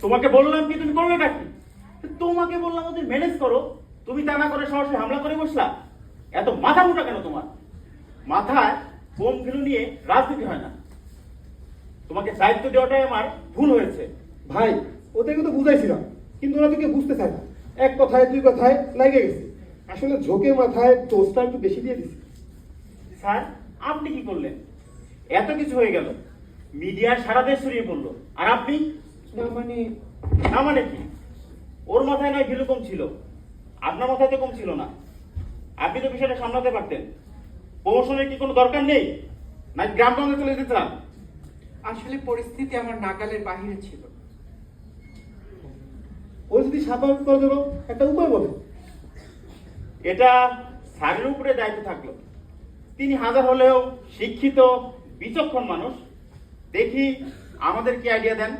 তোমাকে বললাম কি, তুমি করলে নাকি? তোমাকে বললাম ওদের ম্যানেজ করো, তুমি তা না করে সরাসরি হামলা করে বসলা। এত মাথা মোটা কেন তোমার? মাথায় বোম ফেলু নিয়ে রাজনীতি হয় না। তোমাকে দায়িত্ব দেওয়াটাই আমার ভুল হয়েছে। ভাই ওদেরকে তো বুঝাইছিলাম, কিন্তু ওরা তো কেউ বুঝতে চায় না। এক কথায় দুই কথায় লাগে গেছে। আসলে ঝোঁকে মাথায় টোস্টটা একটু বেশি দিয়ে দিছি। স্যার, আপনি কি করলেন? এত কিছু হয়ে গেল, মিডিয়ার সারা দেশ ছড়িয়ে পড়লো, আর আপনি? না মানে না মানে কি? ওর মাথায় নয় ভিলু কম ছিল, আপনার মাথায় তো কম ছিল না। আপনি তো বিষয়টা সামলাতে পারতেন। প্রমোশনের কি কোনো দরকার নেই? না গ্রাম বন্ধে চলে যেতাম? আসলে পরিস্থিতি আমার নাগালের বাহিরে ছিল। পরিস্থিতি স্বাভাবিক করার জন্য একটা উপায় বলে। এটা স্যারের উপরে দায়িত্ব থাকলো। তিনি হাজার হলেও শিক্ষিত, বিচক্ষণ মানুষ। দেখি আমাদের কি আইডিয়া দেন।